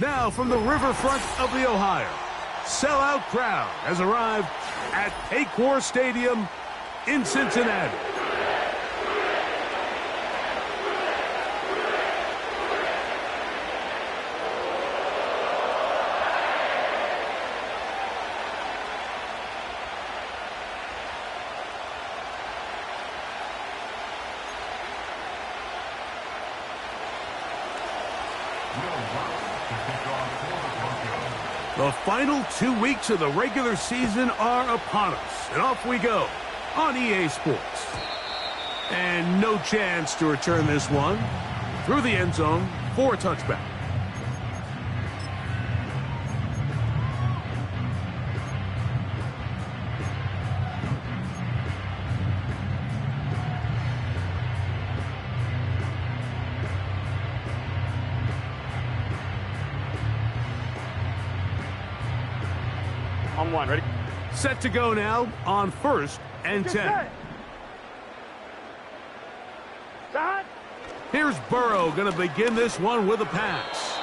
Now from the riverfront of the Ohio, sellout crowd has arrived at Paycor Stadium in Cincinnati. The final 2 weeks of the regular season are upon us, and off we go on EA Sports. And no chance to return this one through the end zone for a touchback. On one, ready? Set to go now on 1st and 10. Here's Burrow going to begin this one with a pass.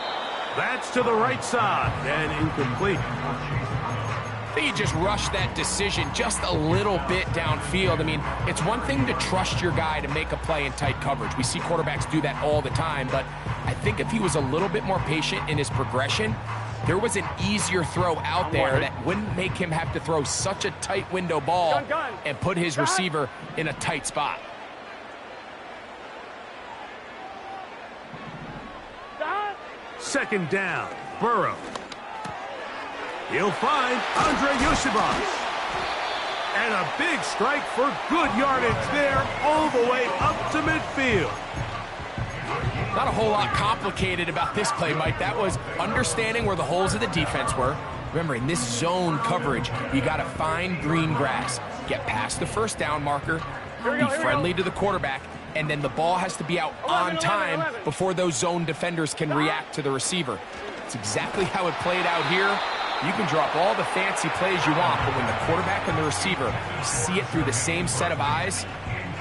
That's to the right side and incomplete. I think he just rushed that decision just a little bit downfield. I mean, it's one thing to trust your guy to make a play in tight coverage. We see quarterbacks do that all the time, but I think if he was a little bit more patient in his progression, there was an easier throw out there that wouldn't make him have to throw such a tight window ball and put his receiver in a tight spot. Second down, Burrow. He'll find Andre Yosibas. And a big strike for good yardage there all the way up to midfield. Not a whole lot complicated about this play, Mike. That was understanding where the holes of the defense were. Remember, in this zone coverage, you got to find green grass, get past the first down marker, be friendly to the quarterback, and then the ball has to be out on time before those zone defenders can react to the receiver. It's exactly how it played out here. You can drop all the fancy plays you want, but when the quarterback and the receiver see it through the same set of eyes,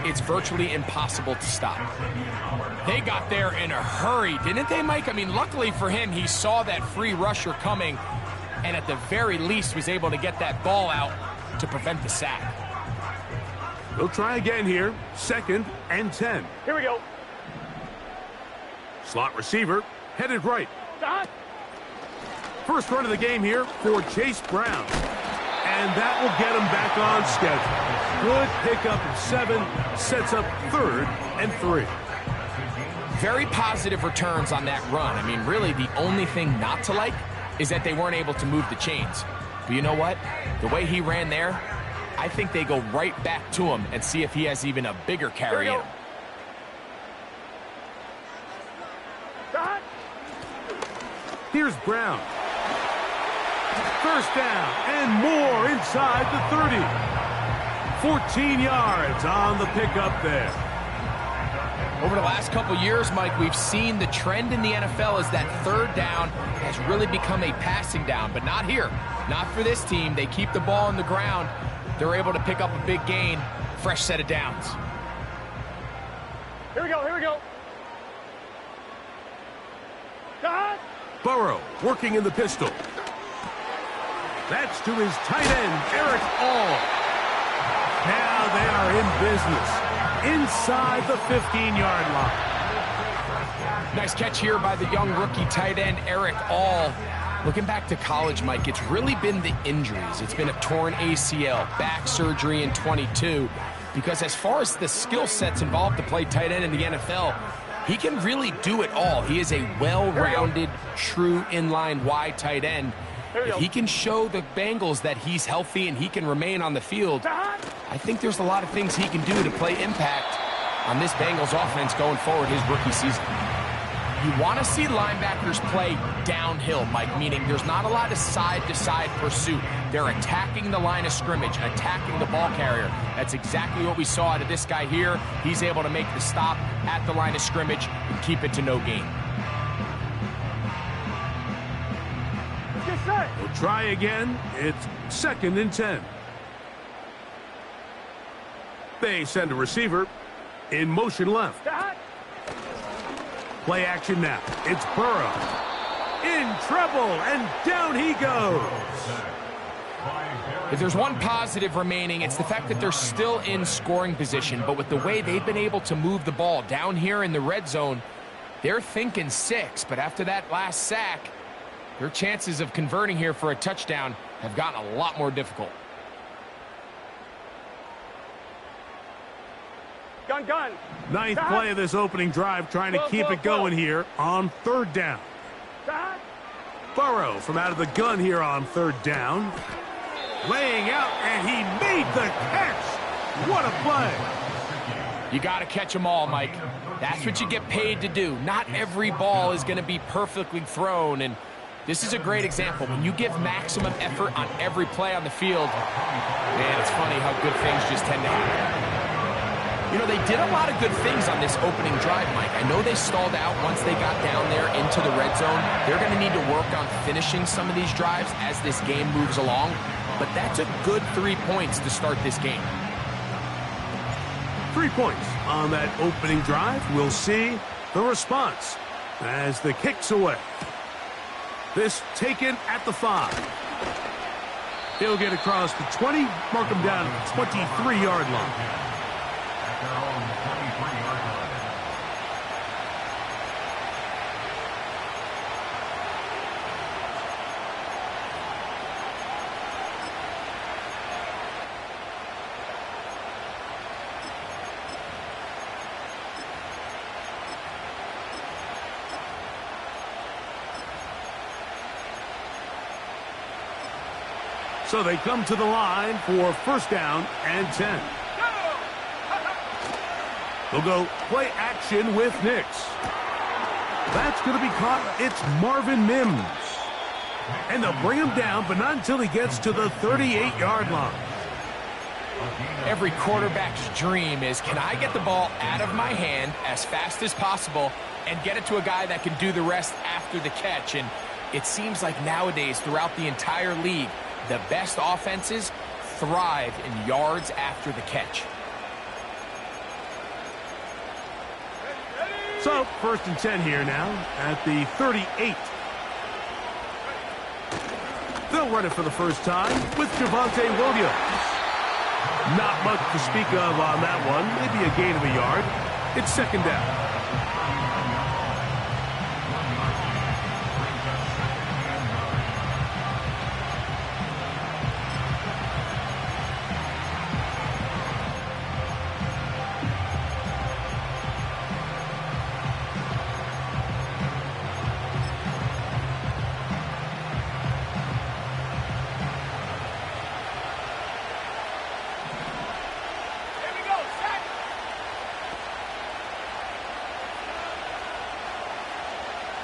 it's virtually impossible to stop. They got there in a hurry, didn't they, Mike? I mean, luckily for him, he saw that free rusher coming and at the very least was able to get that ball out to prevent the sack. We'll try again here. 2nd and 10. Here we go. Slot receiver headed right. First run of the game here for Chase Brown. And that will get him back on schedule. Good pickup of 7, sets up 3rd and 3. Very positive returns on that run. I mean, really, the only thing not to like is that they weren't able to move the chains. But you know what? The way he ran there, I think they go right back to him and see if he has even a bigger carry in him. Here's Brown. First down and more inside the 30. 14 yards on the pickup there. Over the last couple years, Mike, we've seen the trend in the NFL is that 3rd down has really become a passing down, but not here. Not for this team. They keep the ball on the ground. They're able to pick up a big gain. Fresh set of downs. Here we go, here we go. Burrow working in the pistol. That's to his tight end, Eric All. Now they are in business inside the 15-yard line. Nice catch here by the young rookie tight end, Eric All. Looking back to college, Mike, it's really been the injuries. It's been a torn ACL, back surgery in 22. Because as far as the skill sets involved to play tight end in the NFL, he can really do it all. He is a well-rounded, true inline wide tight end. If he can show the Bengals that he's healthy and he can remain on the field, I think there's a lot of things he can do to play impact on this Bengals offense going forward his rookie season. You want to see linebackers play downhill, Mike, meaning there's not a lot of side-to-side pursuit. They're attacking the line of scrimmage, attacking the ball carrier. That's exactly what we saw out of this guy here. He's able to make the stop at the line of scrimmage and keep it to no gain. We'll try again. It's 2nd and 10. They send a receiver in motion left. Play action now. It's Burrow. in trouble, and down he goes. If there's one positive remaining, it's the fact that they're still in scoring position. But with the way they've been able to move the ball down here in the red zone, they're thinking 6. But after that last sack, their chances of converting here for a touchdown have gotten a lot more difficult. Gun. Ninth play of this opening drive, trying to keep it going here on 3rd down. Burrow from out of the gun here on 3rd down. Laying out, and he made the catch. What a play. You got to catch them all, Mike. That's what you get paid to do. Not every ball is going to be perfectly thrown, and this is a great example. When you give maximum effort on every play on the field, man, it's funny how good things just tend to happen. You know, they did a lot of good things on this opening drive, Mike. I know they stalled out once they got down there into the red zone. They're going to need to work on finishing some of these drives as this game moves along. But that's a good 3 points to start this game. 3 points on that opening drive. We'll see the response as the kick's away. This taken at the 5. He'll get across the 20, mark him down at the 23-yard line. So they come to the line for 1st down and 10. They'll go play action with Nix. That's going to be caught. It's Marvin Mims. And they'll bring him down, but not until he gets to the 38-yard line. Every quarterback's dream is, can I get the ball out of my hand as fast as possible and get it to a guy that can do the rest after the catch? And it seems like nowadays, throughout the entire league, the best offenses thrive in yards after the catch. So, 1st and 10 here now at the 38. They'll run it for the first time with Javonte Williams. Not much to speak of on that one. Maybe a gain of a yard. It's 2nd down.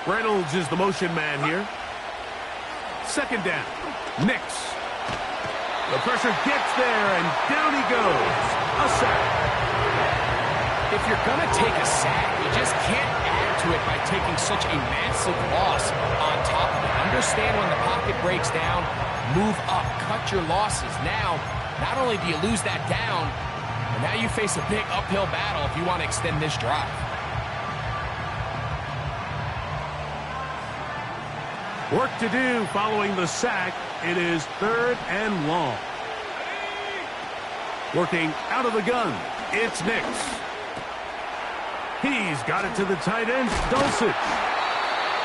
Reynolds is the motion man here. 2nd down. Nix. The pressure gets there, and down he goes. A sack. If you're going to take a sack, you just can't add to it by taking such a massive loss on top of it. Understand when the pocket breaks down, move up, cut your losses. Now, not only do you lose that down, but now you face a big uphill battle if you want to extend this drive. Work to do following the sack. It is 3rd and long. Working out of the gun, it's Nix. He's got it to the tight end, Dulcich.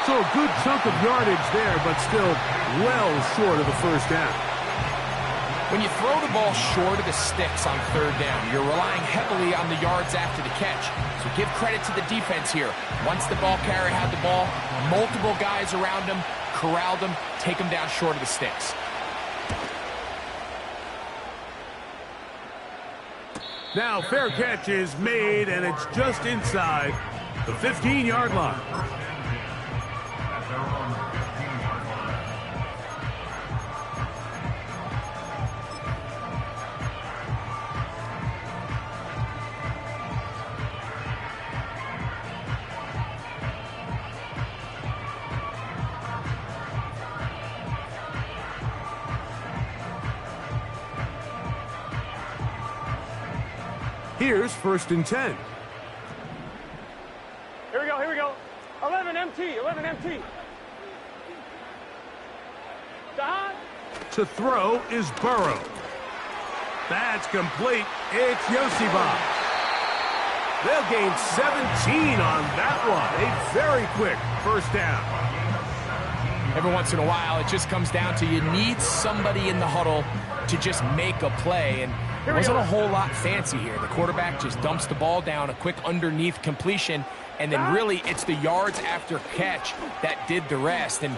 So a good chunk of yardage there, but still well short of the 1st down. When you throw the ball short of the sticks on 3rd down, you're relying heavily on the yards after the catch. So give credit to the defense here. Once the ball carrier had the ball, multiple guys around him, corralled him, take him down short of the sticks. Now fair catch is made, and it's just inside the 15-yard line. Here's 1st and 10. Here we go. 11 MT. To throw is Burrow. That's complete. It's Yosibah. They'll gain 17 on that one. A very quick first down. Every once in a while, it just comes down to you need somebody in the huddle to just make a play. And it wasn't a whole lot fancy here. The quarterback just dumps the ball down, a quick underneath completion, and then really it's the yards after catch that did the rest. And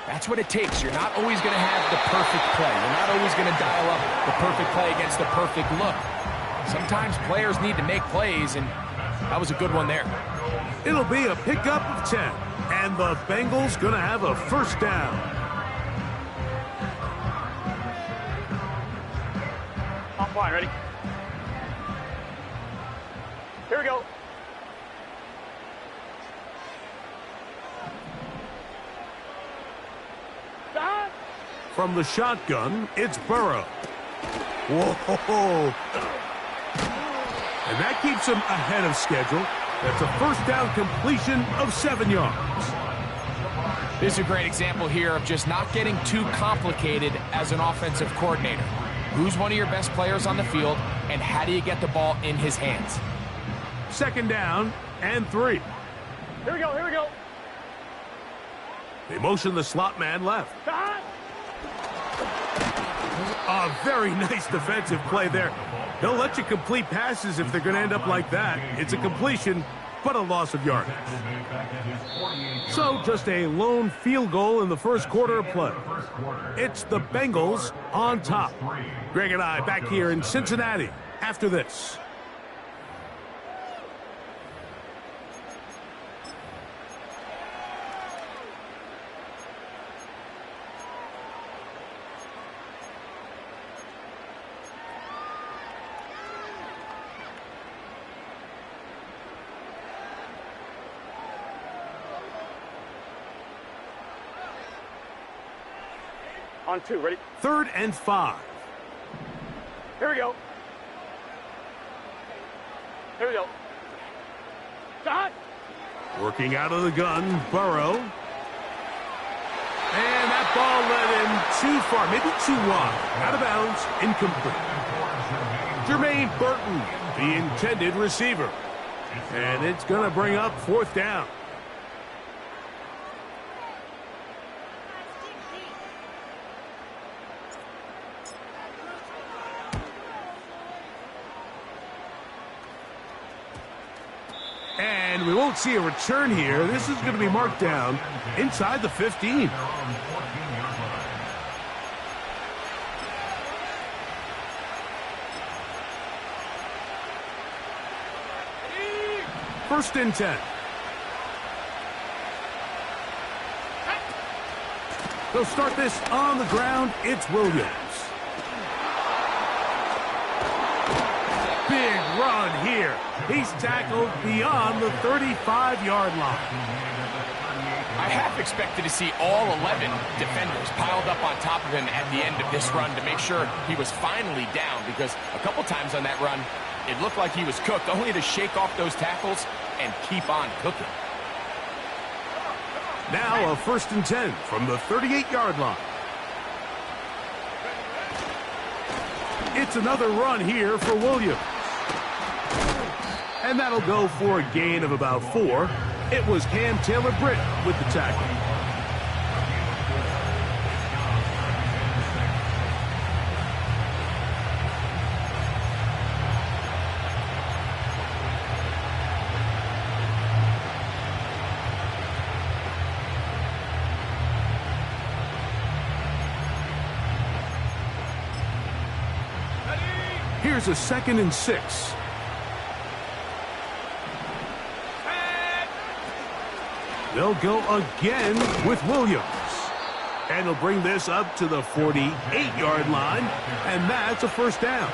that's what it takes. You're not always going to have the perfect play. You're not always going to dial up the perfect play against the perfect look. Sometimes players need to make plays, and that was a good one there. It'll be a pickup of 10, and the Bengals going to have a first down. I'm fine. Ready? Here we go. From the shotgun, it's Burrow. Whoa! And that keeps him ahead of schedule. That's a first down completion of 7 yards. This is a great example here of just not getting too complicated as an offensive coordinator. Who's one of your best players on the field, and how do you get the ball in his hands? Second down and 3. Here we go. Here we go. They motion the slot man left. A very nice defensive play there. They'll let you complete passes if they're going to end up like that. It's a completion, but a loss of yardage. So just a lone field goal in the first quarter of play. It's the Bengals on top. Greg and I back here in Cincinnati after this. On 2, ready? 3rd and 5. Here we go. Here we go. Shot! Working out of the gun, Burrow. And that ball led him too far, maybe too wide. Out of bounds, incomplete. Jermaine Burton, the intended receiver. And it's going to bring up 4th down. And we won't see a return here. This is going to be marked down inside the 15. First and 10. They'll start this on the ground. It's Williams. Big run here. He's tackled beyond the 35-yard line. I half expected to see all 11 defenders piled up on top of him at the end of this run to make sure he was finally down, because a couple times on that run, it looked like he was cooked, only to shake off those tackles and keep on cooking. Now a first and 10 from the 38-yard line. It's another run here for Williams. And that'll go for a gain of about 4. It was Cam Taylor-Britt with the tackle. Here's a 2nd and 6. They'll go again with Williams. And they'll bring this up to the 48-yard line, and that's a first down.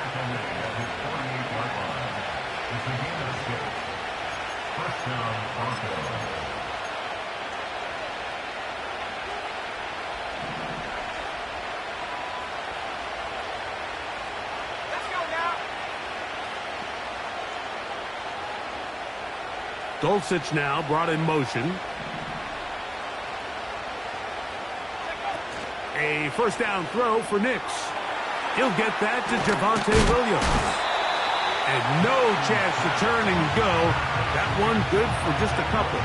Dulcich now brought in motion. A first down throw for Nix. He'll get that to Javonte Williams. And no chance to turn and go. That one good for just a couple.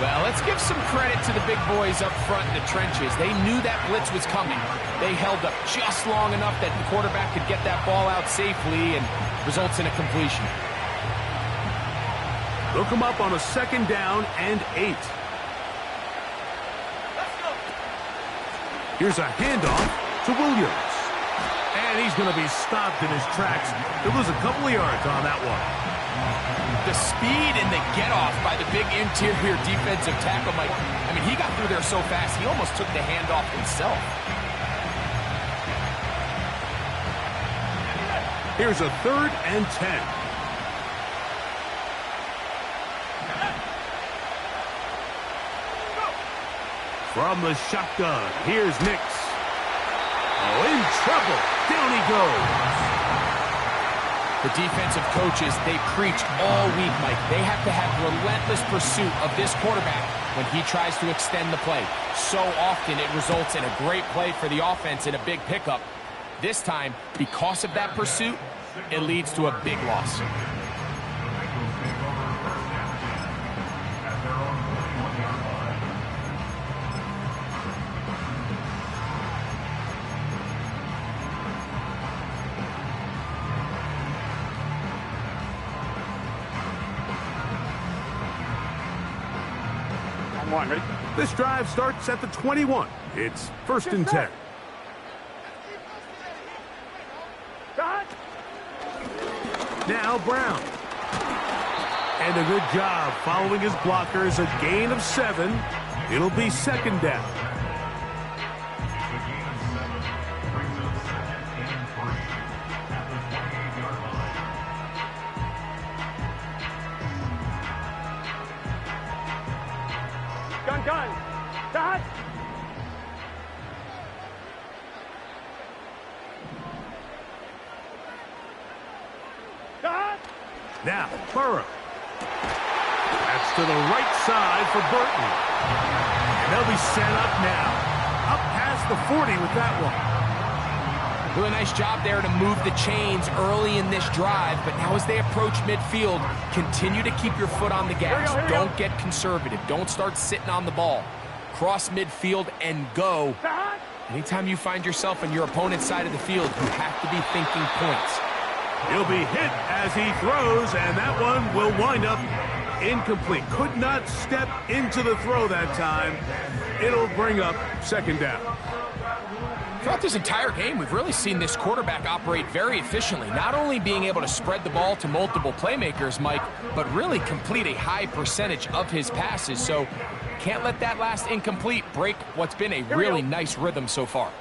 Well, let's give some credit to the big boys up front in the trenches. They knew that blitz was coming. They held up just long enough that the quarterback could get that ball out safely and results in a completion. Look him up on a second down and 8. Here's a handoff to Williams. And he's going to be stopped in his tracks. He'll lose a couple of yards on that one. The speed and the get-off by the big interior defensive tackle, Mike. I mean, he got through there so fast, he almost took the handoff himself. Here's a 3rd and 10. From the shotgun, here's Nix. Oh, in trouble. Down he goes. The defensive coaches, they preach all week, Mike. They have to have relentless pursuit of this quarterback when he tries to extend the play. So often it results in a great play for the offense and a big pickup. This time, because of that pursuit, it leads to a big loss. Ready? This drive starts at the 21. It's 1st and 10. Now Brown. And a good job following his blockers. A gain of 7. It'll be 2nd down. Gun. Dot. Dot. Now, Burrow. That's to the right side for Burton. And they'll be set up now. Up past the 40 with that one. Doing a nice job there to move the chains early in this drive, but now as they approach midfield, continue to keep your foot on the gas. Don't get conservative. Don't start sitting on the ball. Cross midfield and go. Anytime you find yourself on your opponent's side of the field, you have to be thinking points. He'll be hit as he throws, and that one will wind up incomplete. Could not step into the throw that time. It'll bring up 2nd down. Throughout this entire game, we've really seen this quarterback operate very efficiently, not only being able to spread the ball to multiple playmakers, Mike, but really complete a high percentage of his passes. So can't let that last incomplete break what's been a really nice rhythm so far.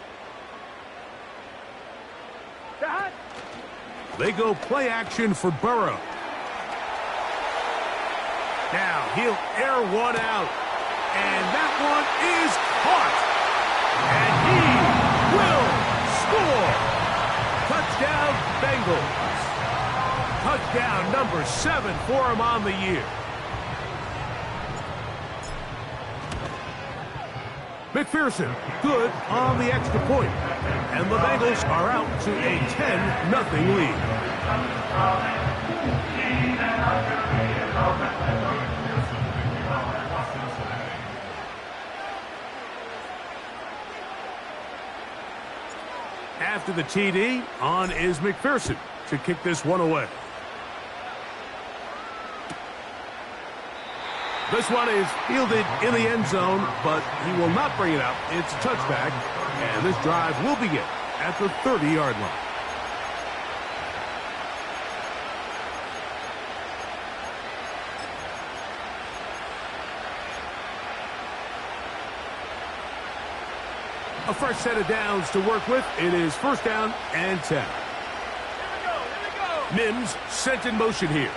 They go play action for Burrow. Now he'll air one out, and that one is caught. And he will score. Touchdown, Bengals. Touchdown number 7 for him on the year. McPherson, good on the extra point. And the Bengals are out to a 10-0 lead. After the TD, on is McPherson to kick this one away. This one is fielded in the end zone, but he will not bring it out. It's a touchback, and this drive will begin at the 30-yard line. A fresh set of downs to work with. It is 1st down and 10. Here we go. Mims sent in motion here.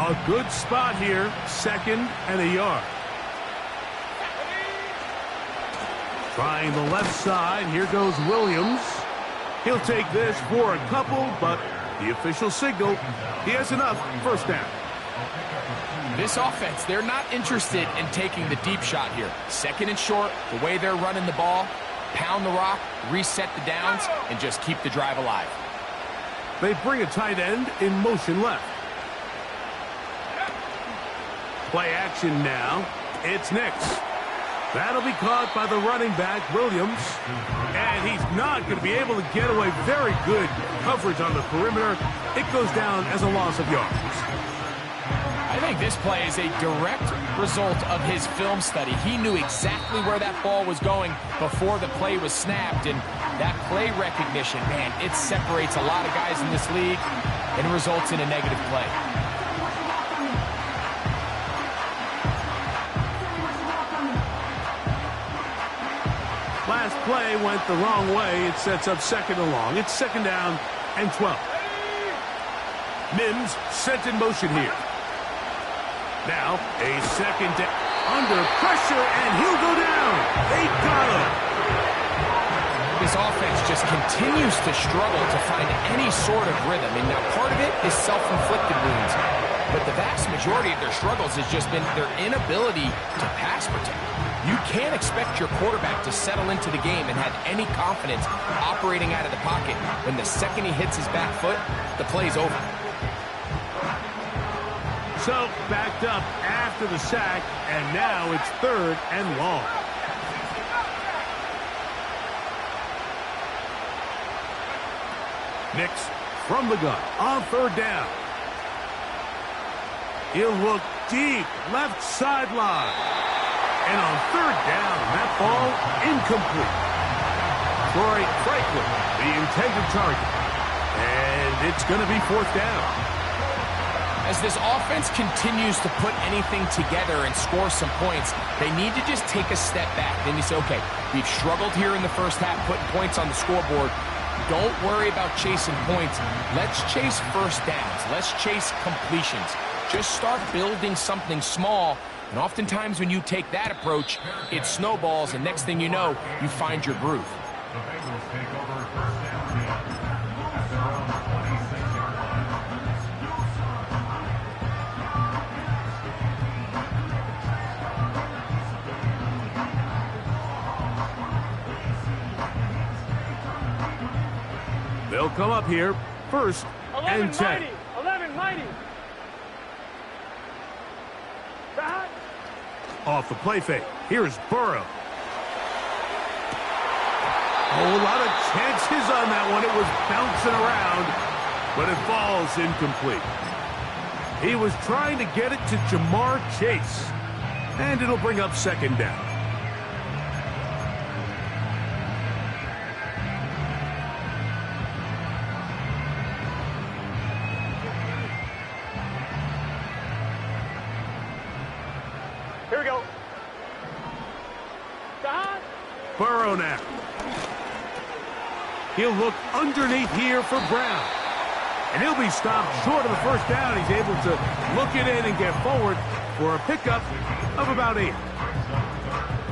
A good spot here, 2nd and a yard. Trying the left side, here goes Williams. He'll take this for a couple, but the official signal, he has enough, 1st down. This offense, they're not interested in taking the deep shot here. 2nd and short, the way they're running the ball, pound the rock, reset the downs, and just keep the drive alive. They bring a tight end in motion left. Play action now. It's Nix. That'll be caught by the running back, Williams. And he's not going to be able to get away. Very good coverage on the perimeter. It goes down as a loss of yards. I think this play is a direct result of his film study. He knew exactly where that ball was going before the play was snapped. And that play recognition, man, it separates a lot of guys in this league and results in a negative play. Last play went the wrong way. It sets up 2nd and long. It's 2nd down and 12. Mims sent in motion here. Now a 2nd down. Under pressure, and he'll go down. They got him. This offense just continues to struggle to find any sort of rhythm. And now part of it is self-inflicted wounds. But the vast majority of their struggles has just been their inability to pass protect. You can't expect your quarterback to settle into the game and have any confidence operating out of the pocket. When the second he hits his back foot, the play's over. So, backed up after the sack, and now it's 3rd and long. Nix from the gun on 3rd down. He'll look deep, left sideline. And on 3rd down, that ball incomplete. Troy Franklin, the intended target. And it's going to be 4th down. As this offense continues to put anything together and score some points, they need to just take a step back. Then you say, okay, we've struggled here in the first half, putting points on the scoreboard. Don't worry about chasing points. Let's chase 1st downs. Let's chase completions. Just start building something small. And oftentimes when you take that approach, it snowballs, and next thing you know, you find your groove. They'll come up here, 1st and 10. 11 mighty. Back. Off the play fake. Here's Burrow. Oh, a lot of chances on that one. It was bouncing around, but it falls incomplete. He was trying to get it to Jamar Chase, and it'll bring up 2nd down. Here we go. Burrow now. He'll look underneath here for Brown. And he'll be stopped short of the 1st down. He's able to look it in and get forward for a pickup of about 8.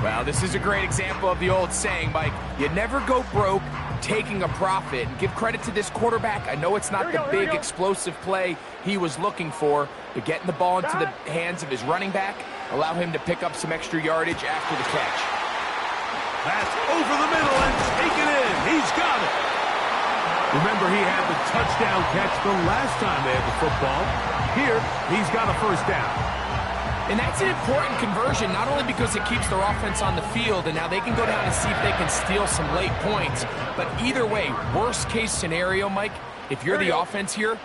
Well, this is a great example of the old saying, Mike, you never go broke taking a profit. Give credit to this quarterback. I know it's not the big explosive play he was looking for, but getting the ball into the hands of his running back, allow him to pick up some extra yardage after the catch. That's over the middle and taken in. He's got it. Remember, he had the touchdown catch the last time they had the football. Here, he's got a 1st down. And that's an important conversion, not only because it keeps their offense on the field, and now they can go down and see if they can steal some late points. But either way, worst case scenario, Mike, if you're the offense here,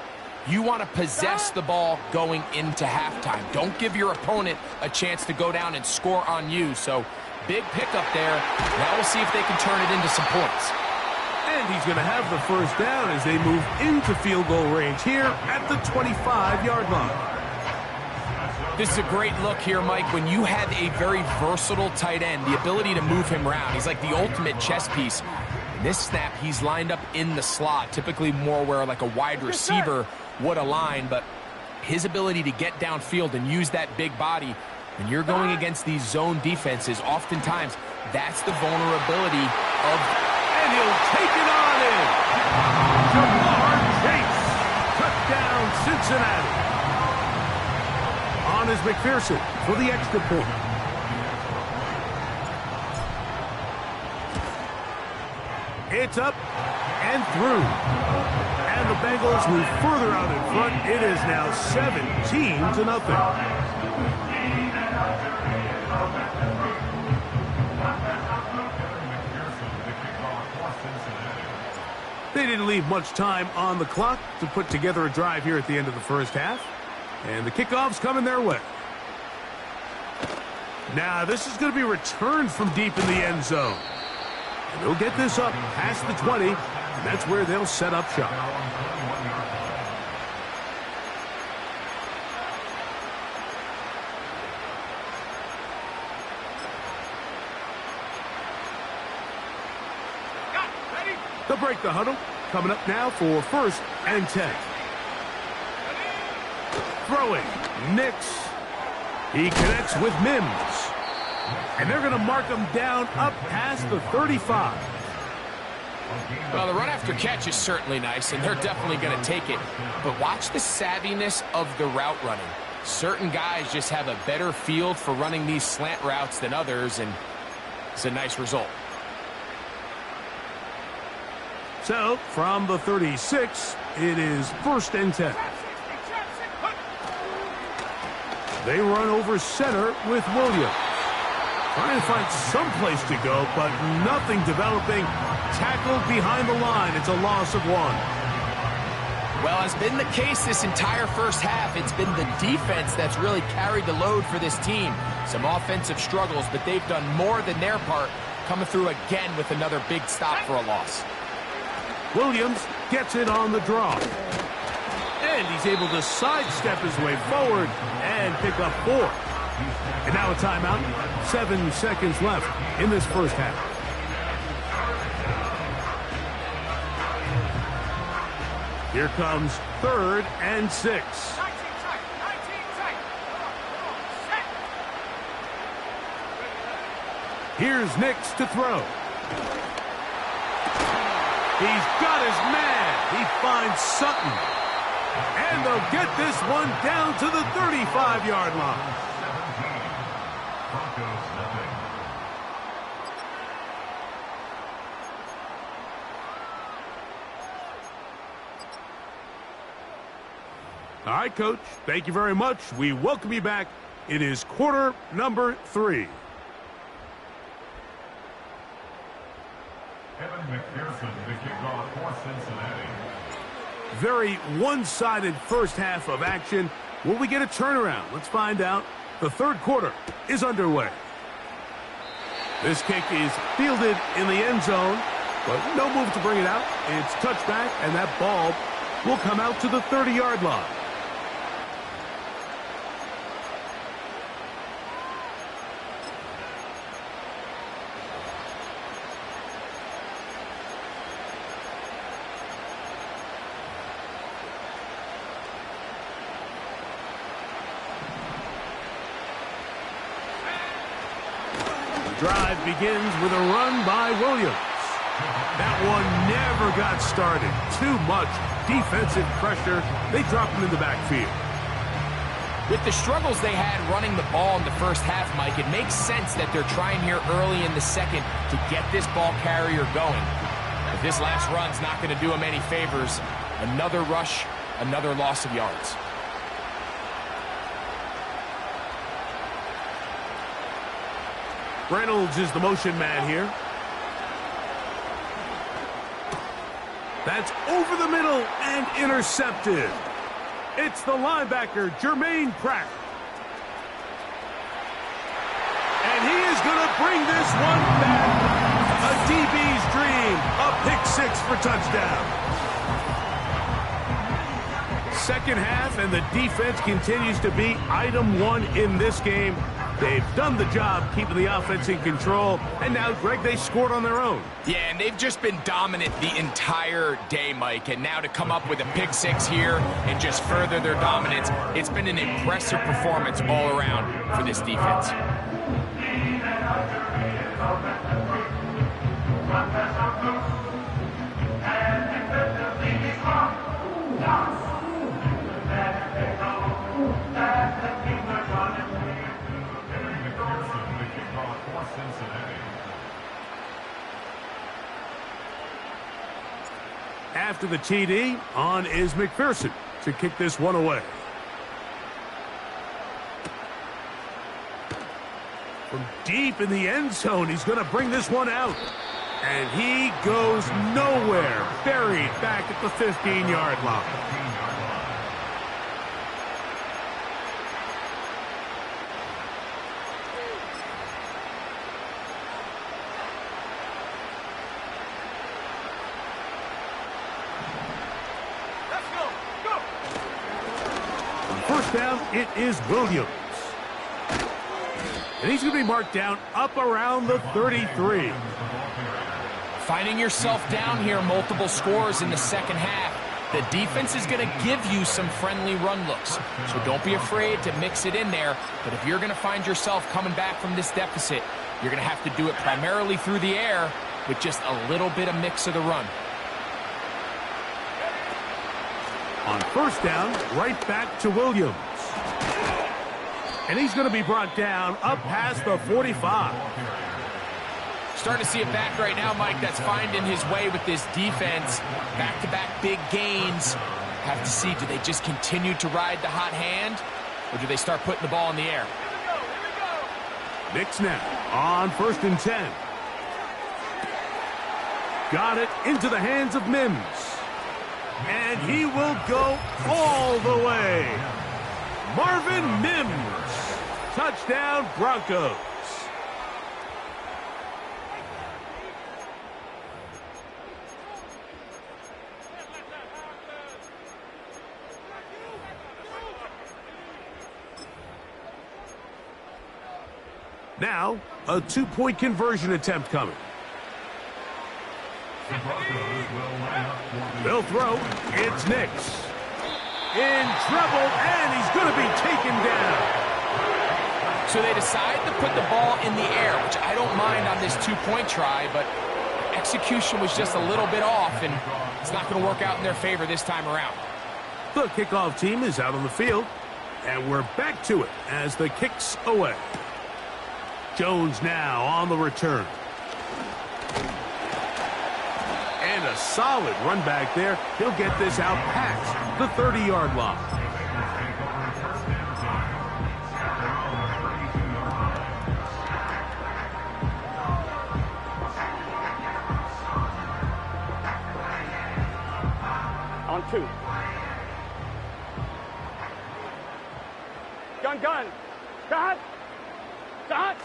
you want to possess the ball going into halftime. Don't give your opponent a chance to go down and score on you. So big pickup there. Now we'll see if they can turn it into some points. And he's going to have the 1st down as they move into field goal range here at the 25-yard line. This is a great look here, Mike, when you have a very versatile tight end, the ability to move him around. He's like the ultimate chess piece. In this snap, he's lined up in the slot, typically more where like a wide receiver would align, but his ability to get downfield and use that big body. When you're going against these zone defenses, oftentimes that's the vulnerability of... And he'll take it on in. Jamar Chase. Touchdown, Cincinnati. On is McPherson for the extra point. It's up and through. And the Bengals move further out in front. It is now 17-0. They didn't leave much time on the clock to put together a drive here at the end of the first half. And the kickoff's coming their way. Now, this is going to be returned from deep in the end zone. And they'll get this up past the 20, and that's where they'll set up shop. They'll break the huddle. Coming up now for 1st and 10. Throwing. Nix. He connects with Mims. And they're going to mark him down up past the 35. Well, the run after catch is certainly nice, and they're definitely going to take it. But watch the savviness of the route running. Certain guys just have a better feel for running these slant routes than others, and it's a nice result. So, from the 36, it is 1st and 10. They run over center with Williams. Trying to find some place to go, but nothing developing. Tackled behind the line. It's a loss of 1. Well, as been the case this entire first half, it's been the defense that's really carried the load for this team. Some offensive struggles, but they've done more than their part, coming through again with another big stop for a loss. Williams gets it on the draw. And he's able to sidestep his way forward and pick up 4. And now a timeout. 7 seconds left in this first half. Here comes 3rd and 6. Here's Nix to throw. He's got his man. He finds Sutton. And they'll get this one down to the 35-yard line. All right, Coach. Thank you very much. We welcome you back. It is quarter number 3. McPherson, the kickoff for Cincinnati. Very one-sided first half of action. Will we get a turnaround? Let's find out. The third quarter is underway. This kick is fielded in the end zone, but no move to bring it out. It's touchback, and that ball will come out to the 30-yard line. Drive begins with a run by Williams. That one never got started. Too much defensive pressure. They dropped him in the backfield. With the struggles they had running the ball in the first half, Mike, it makes sense that they're trying here early in the second to get this ball carrier going. But this last run's not going to do him any favors. Another rush, another loss of yards. Reynolds is the motion man here. That's over the middle and intercepted. It's the linebacker, Jermaine Pratt. And he is going to bring this one back. A DB's dream. A pick 6 for touchdown. Second half, and the defense continues to be item 1 in this game. They've done the job keeping the offense in control, and now, Greg, they scored on their own. Yeah, and they've just been dominant the entire day, Mike, and now to come up with a pick six here and just further their dominance, it's been an impressive performance all around for this defense. After the TD, on is McPherson to kick this one away. From deep in the end zone, he's going to bring this one out. And he goes nowhere, buried back at the 15-yard line. First down, it is Williams. And he's going to be marked down up around the 33. Finding yourself down here, multiple scores in the second half. The defense is going to give you some friendly run looks. So don't be afraid to mix it in there. But if you're going to find yourself coming back from this deficit, you're going to have to do it primarily through the air with just a little bit of mix of the run. On first down, right back to Williams. And he's going to be brought down up past the 45. Starting to see it back right now, Mike, that's finding his way with this defense. Back-to-back big gains. Have to see, do they just continue to ride the hot hand, or do they start putting the ball in the air? Nick snap on 1st and 10. Got it into the hands of Mims. And he will go all the way. Marvin Mims. Touchdown, Broncos. Now, a two-point conversion attempt coming. They'll throw. It's Nix. In trouble, and he's going to be taken down. So they decide to put the ball in the air, which I don't mind on this two-point try, but execution was just a little bit off, and it's not going to work out in their favor this time around. The kickoff team is out on the field, and we're back to it as the kick's away. Jones now on the return. And a solid run back there. He'll get this out past the 30-yard line. On 2. Gun. Dot.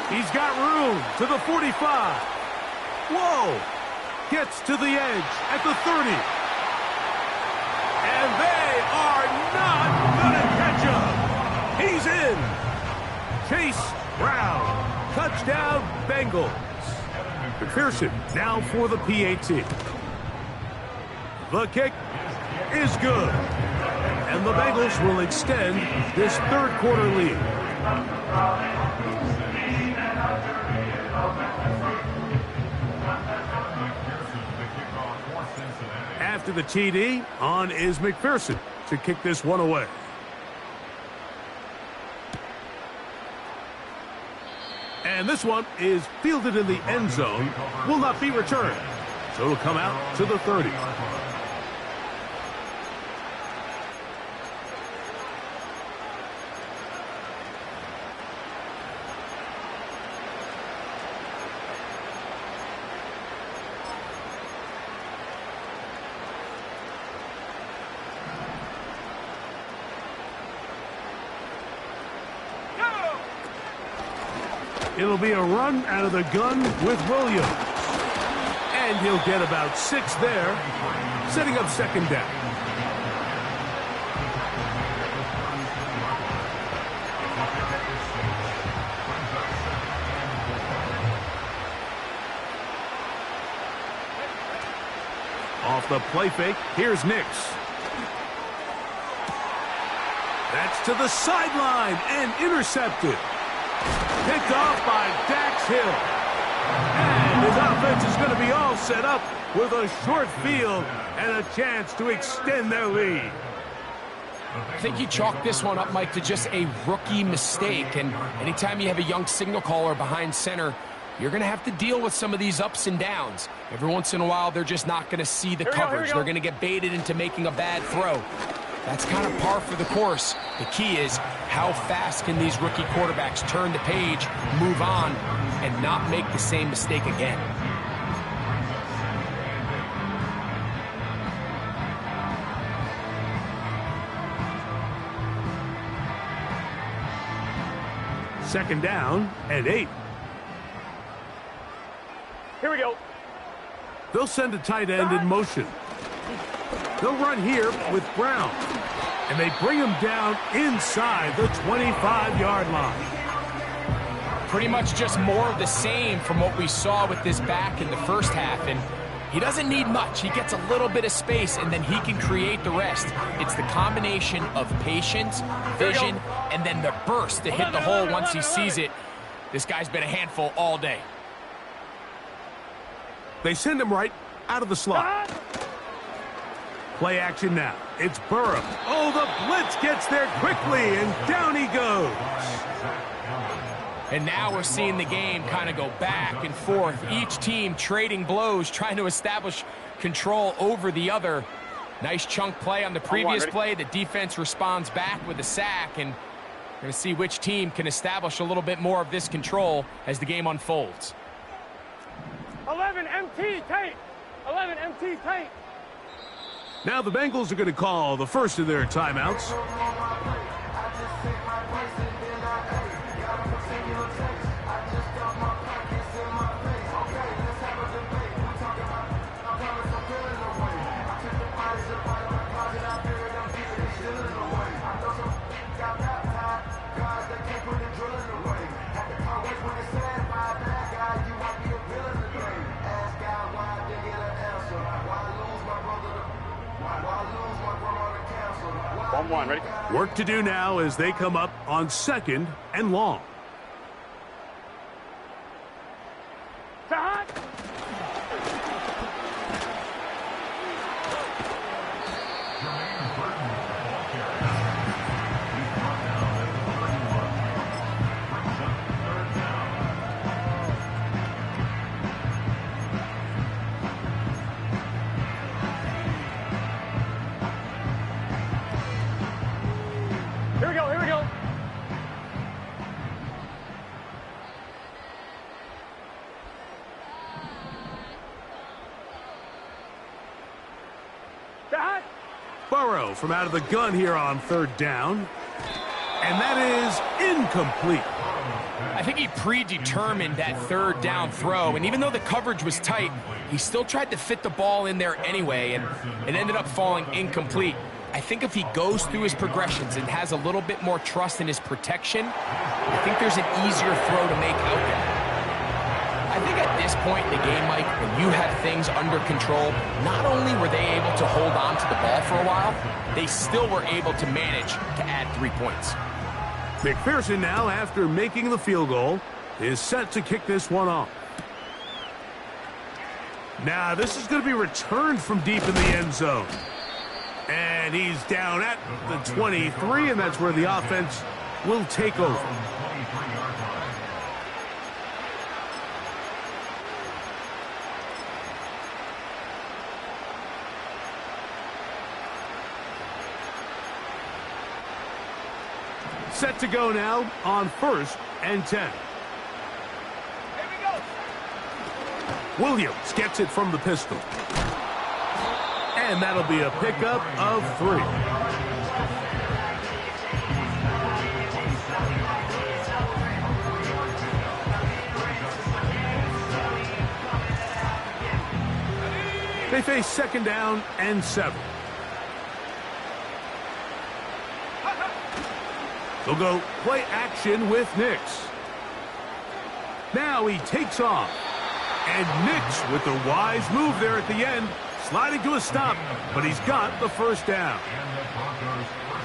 He's got room to the 45. Whoa! Gets to the edge at the 30. And they are not going to catch him. He's in. Chase Brown. Touchdown, Bengals. McPherson now for the PAT. The kick is good. And the Bengals will extend this third quarter lead. After the TD, on is McPherson to kick this one away. And this one is fielded in the end zone, will not be returned. So it'll come out to the 30. It'll be a run out of the gun with Williams. And he'll get about 6 there, setting up second down. the play fake. Here's Nix. That's to the sideline and intercepted. Picked off by Dax Hill. And his offense is going to be all set up with a short field and a chance to extend their lead. I think you chalk this one up, Mike, to just a rookie mistake. And anytime you have a young signal caller behind center, you're going to have to deal with some of these ups and downs. Every once in a while, they're just not going to see the coverage. They're going to get baited into making a bad throw. That's kind of par for the course. The key is how fast can these rookie quarterbacks turn the page, move on, and not make the same mistake again. Second down and 8. Here we go. They'll send a tight end in motion. They'll run here with Brown. And they bring him down inside the 25-yard line. Pretty much just more of the same from what we saw with this back in the first half. And he doesn't need much. He gets a little bit of space, and then he can create the rest. It's the combination of patience, vision, and then the burst to hit the hole once he sees it. This guy's been a handful all day. They send him right out of the slot. Play action now. It's Burrow. Oh, the blitz gets there quickly, and down he goes. And now we're seeing the game kind of go back and forth. Each team trading blows, trying to establish control over the other. Nice chunk play on the previous play. The defense responds back with a sack, and we're going to see which team can establish a little bit more of this control as the game unfolds. 11 MT tank. 11 MT tank. Now the Bengals are going to call the first of their timeouts. Ready? Work to do now as they come up on 2nd and long. Here we go. Burrow from out of the gun here on 3rd down. And that is incomplete. I think he predetermined that 3rd down throw, and even though the coverage was tight, he still tried to fit the ball in there anyway, and it ended up falling incomplete. I think if he goes through his progressions and has a little bit more trust in his protection, I think there's an easier throw to make out there. I think at this point in the game, Mike, when you have things under control, not only were they able to hold on to the ball for a while, they still were able to manage to add 3 points. McPherson now, after making the field goal, is set to kick this one off. Now, this is going to be returned from deep in the end zone. And he's down at the 23, and that's where the offense will take over. Set to go now on 1st and 10. Here we go. Williams gets it from the pistol. And that'll be a pickup of 3. They face 2nd down and 7. They'll go play action with Nix. Now he takes off. And Nix, with the wise move there at the end, sliding to a stop, but he's got the first down.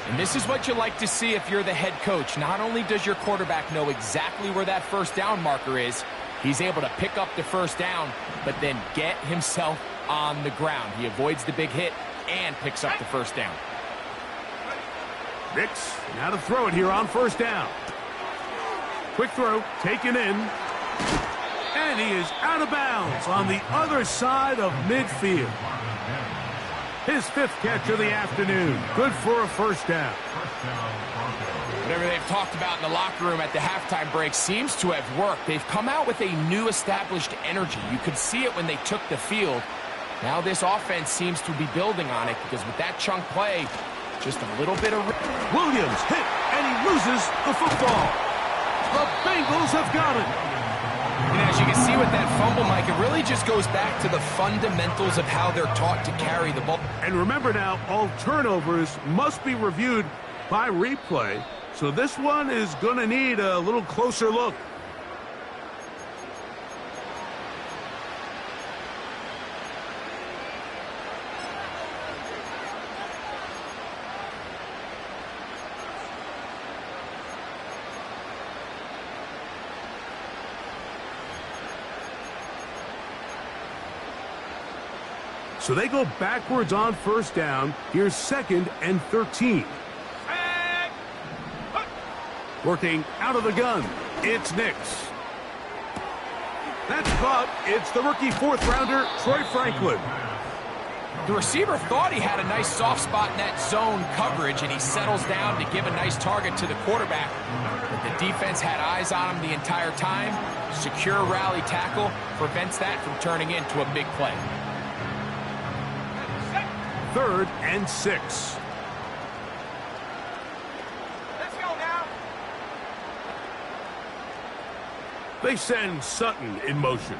And this is what you like to see if you're the head coach. Not only does your quarterback know exactly where that first down marker is, he's able to pick up the first down, but then get himself on the ground. He avoids the big hit and picks up the first down. Nix, now to throw it here on first down. Quick throw, taken in. And he is out of bounds on the other side of midfield. His 5th catch of the afternoon. Good for a first down. Whatever they've talked about in the locker room at the halftime break seems to have worked. They've come out with a new established energy. You could see it when they took the field. Now this offense seems to be building on it because with that chunk play, just a little bit of... Williams hit, and he loses the football. The Bengals have got it. And as you can see with that fumble, Mike, it really just goes back to the fundamentals of how they're taught to carry the ball. And remember now, all turnovers must be reviewed by replay. So this one is going to need a little closer look. So they go backwards on first down. Here's 2nd and 13. Working out of the gun. It's Nix. That's caught. It's the rookie 4th-rounder, Troy Franklin. The receiver thought he had a nice soft spot in that zone coverage, and he settles down to give a nice target to the quarterback. But the defense had eyes on him the entire time. Secure rally tackle prevents that from turning into a big play. 3rd and 6. Let's go now. They send Sutton in motion.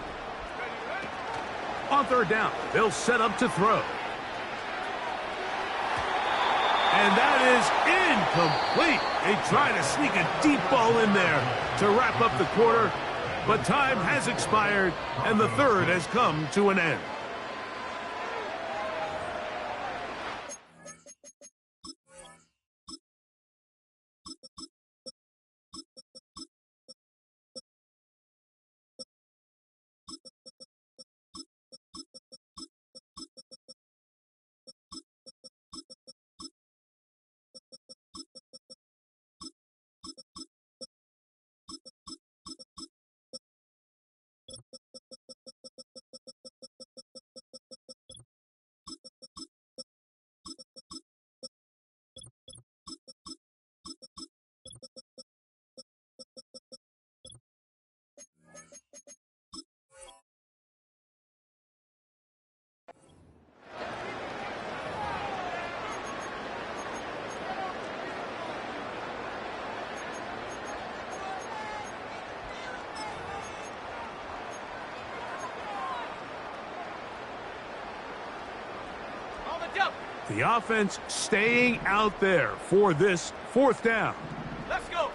On 3rd down, they'll set up to throw. And that is incomplete. They try to sneak a deep ball in there to wrap up the quarter, but time has expired, and the 3rd has come to an end. The offense staying out there for this 4th down. Let's go.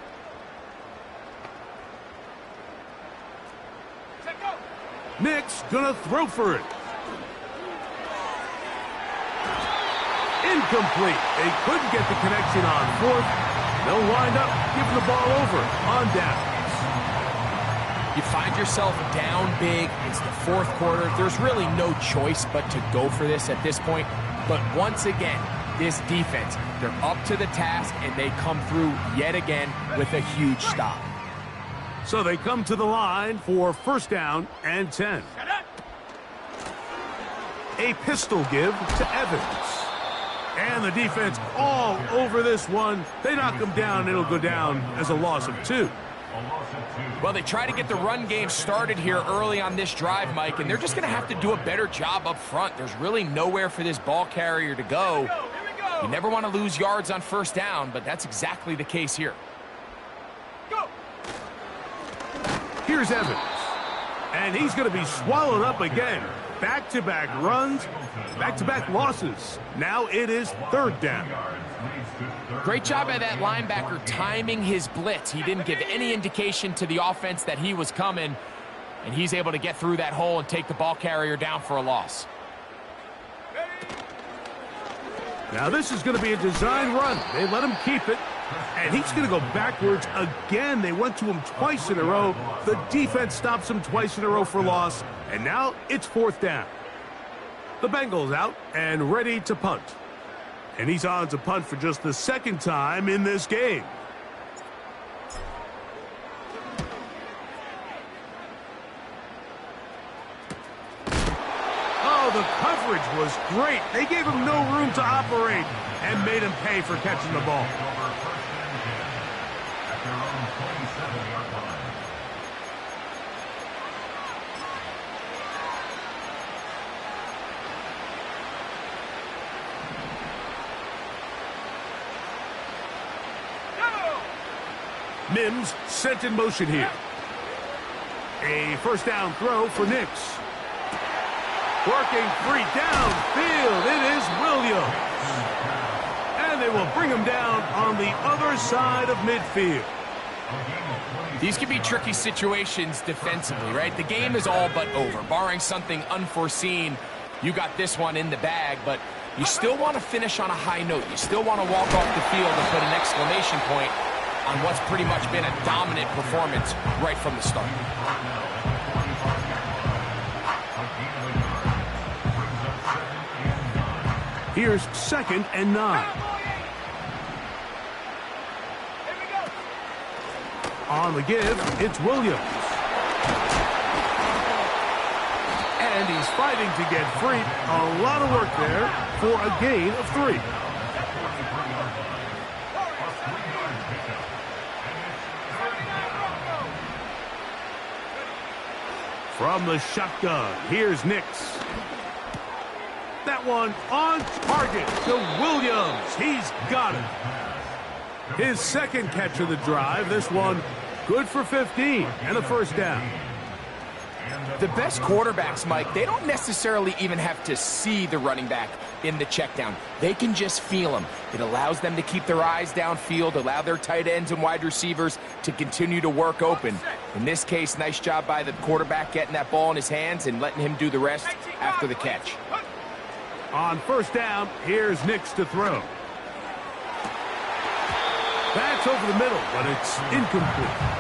Check go. Nix gonna throw for it. Incomplete. They couldn't get the connection on 4th. They'll wind up giving the ball over on downs. You find yourself down big. It's the 4th quarter. There's really no choice but to go for this at this point. But once again, this defense, they're up to the task, and they come through yet again with a huge stop. So they come to the line for 1st down and 10. A pistol give to Evans. And the defense all over this one. They knock him down, and it'll go down as a loss of 2. Well, they try to get the run game started here early on this drive, Mike, and they're just going to have to do a better job up front. There's really nowhere for this ball carrier to go. You never want to lose yards on 1st down, but that's exactly the case here. Go. Here's Evans. And he's going to be swallowed up again. Back-to-back runs, back-to-back losses. Now it is 3rd down. Great job by that linebacker timing his blitz. He didn't give any indication to the offense that he was coming, and he's able to get through that hole and take the ball carrier down for a loss. Now this is going to be a design run. They let him keep it, and he's going to go backwards again. They went to him twice in a row. The defense stops him twice in a row for loss, and now it's 4th down. The Bengals out and ready to punt. And he's on to punt for just the 2nd time in this game. Oh, the coverage was great. They gave him no room to operate and made him pay for catching the ball. Mims sent in motion here. A 1st down throw for Nix. Working free downfield. It is Williams. And they will bring him down on the other side of midfield. These can be tricky situations defensively, right? The game is all but over. Barring something unforeseen, you got this one in the bag, but you still want to finish on a high note. You still want to walk off the field and put an exclamation point on what's pretty much been a dominant performance right from the start. Here's 2nd and 9. On the give, it's Williams. And he's fighting to get free. A lot of work there for a gain of 3. From the shotgun, here's Nix. That one on target to Williams. He's got it. His 2nd catch of the drive. This one good for 15 and a 1st down. The best quarterbacks, Mike, they don't necessarily even have to see the running back in the check down. They can just feel him. It allows them to keep their eyes downfield, allow their tight ends and wide receivers to continue to work open. In this case, nice job by the quarterback getting that ball in his hands and letting him do the rest after the catch. On 1st down, here's Nix to throw. That's over the middle, but it's incomplete.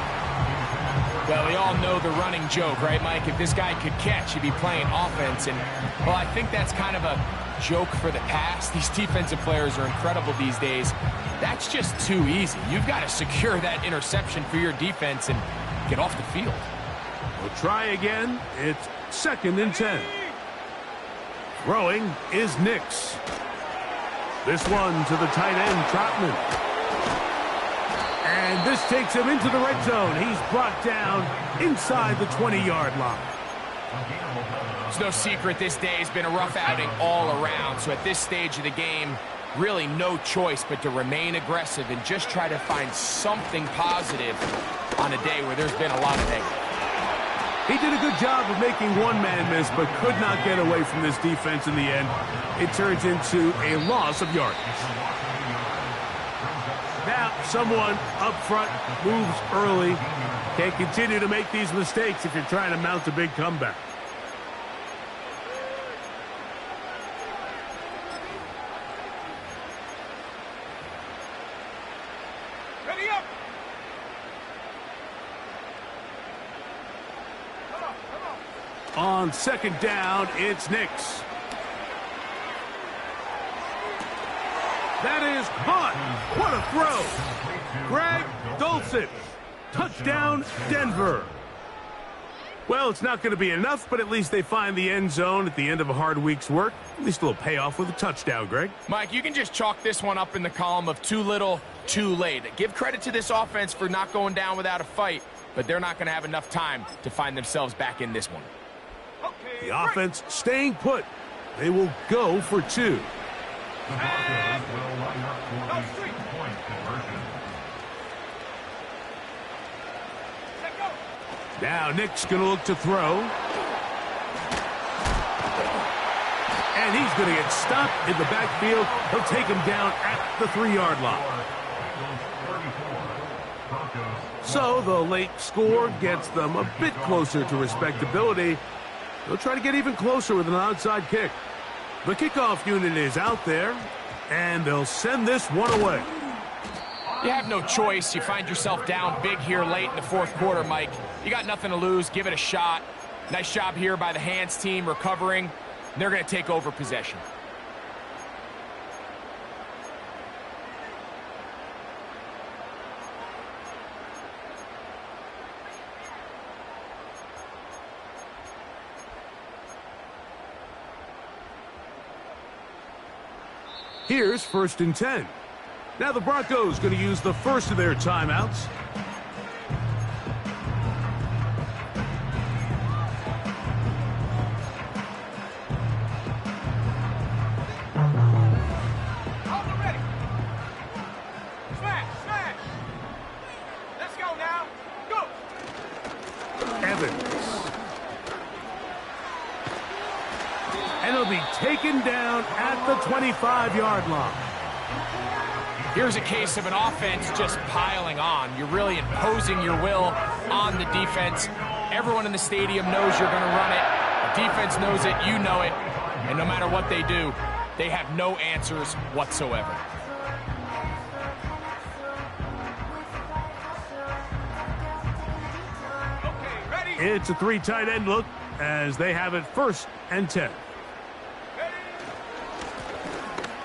Well, we all know the running joke, right, Mike? If this guy could catch, he'd be playing offense. And, well, I think that's kind of a joke for the past. These defensive players are incredible these days. That's just too easy. You've got to secure that interception for your defense and get off the field. We'll try again. It's 2nd and 10. Throwing is Nix. This one to the tight end, Trotman. And this takes him into the red zone. He's brought down inside the 20-yard line. It's no secret this day has been a rough outing all around. So at this stage of the game, really no choice but to remain aggressive and just try to find something positive on a day where there's been a lot of negative. He did a good job of making one man miss, but could not get away from this defense in the end. It turns into a loss of yardage. Now, someone up front moves early. Can't continue to make these mistakes if you're trying to mount a big comeback. Ready up! On 2nd down, it's Nix. That is caught. What a throw. Greg Dulcich. Touchdown, Denver. Well, it's not going to be enough, but at least they find the end zone at the end of a hard week's work. At least a little payoff with a touchdown, Greg. Mike, you can just chalk this one up in the column of too little, too late. Give credit to this offense for not going down without a fight, but they're not going to have enough time to find themselves back in this one. The offense staying put. They will go for 2. The Broncos will line up for the 6-point conversion. Now Nick's going to look to throw. And he's going to get stopped in the backfield. He'll take him down at the 3-yard line. So the late score gets them a bit closer to respectability. They'll try to get even closer with an outside kick. The kickoff unit is out there, And they'll send this one away. You have no choice. You find yourself down big here late in the fourth quarter, Mike. You got nothing to lose. Give it a shot. Nice job here by the hands team recovering. They're going to take over possession. Here's 1st and 10. Now the Broncos going to use the first of their timeouts. Ready. Smash, smash. Let's go now. Go. Evans. And he'll be taken down at the 25-yard line. Here's a case of an offense just piling on. You're really imposing your will on the defense. Everyone in the stadium knows you're going to run it. The defense knows it. You know it. And no matter what they do, they have no answers whatsoever. Okay, ready. It's a 3 tight end look as they have it 1st and 10.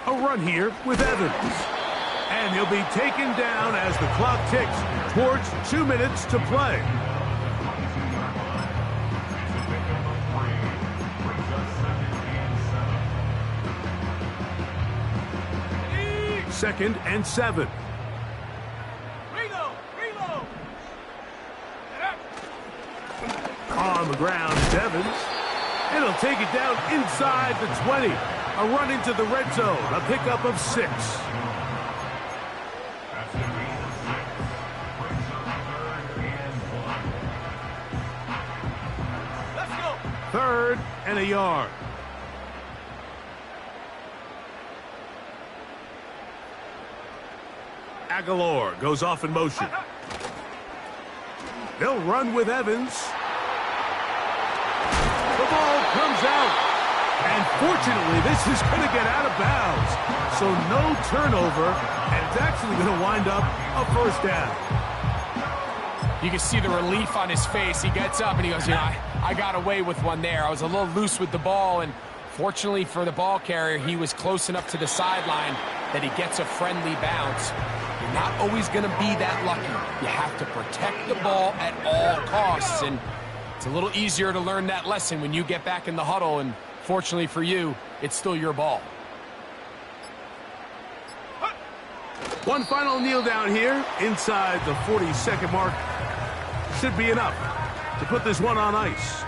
A run here with Evans. And he'll be taken down as the clock ticks towards 2 minutes to play. Second and 7. Reload, reload. On the ground is Evans. And he'll take it down inside the 20. A run into the red zone. A pickup of 6. Let's go. 3rd and a yard. Aguilar goes off in motion. They'll run with Evans. The ball comes out. And fortunately, this is going to get out of bounds. So no turnover, and it's actually going to wind up a 1st down. You can see the relief on his face. He gets up and he goes, you know, I got away with one there. I was a little loose with the ball, and fortunately for the ball carrier, he was close enough to the sideline that he gets a friendly bounce. You're not always going to be that lucky. You have to protect the ball at all costs, and it's a little easier to learn that lesson when you get back in the huddle, and fortunately for you, it's still your ball. One final kneel down here inside the 40-second mark. Should be enough to put this one on ice.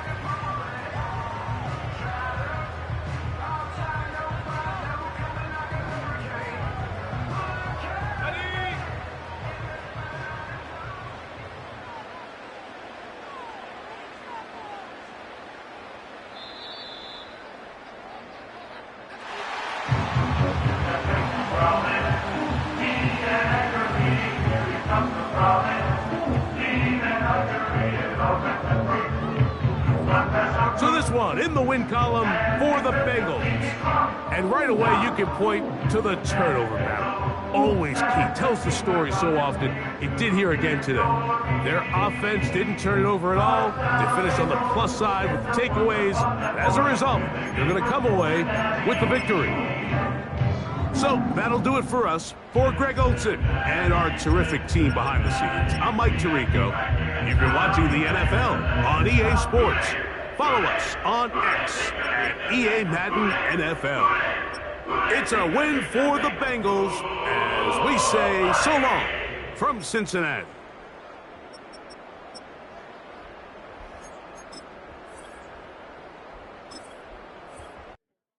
So this one in the win column for the Bengals. And right away you can point to the turnover battle. Always key. Tells the story so often. It did here again today. Their offense didn't turn it over at all. They finished on the plus side with the takeaways. As a result, they're going to come away with the victory. So that'll do it for us. For Greg Olson and our terrific team behind the scenes, I'm Mike Tirico. You've been watching the NFL on EA Sports. Follow us on X at EA Madden NFL. It's a win for the Bengals as we say so long from Cincinnati.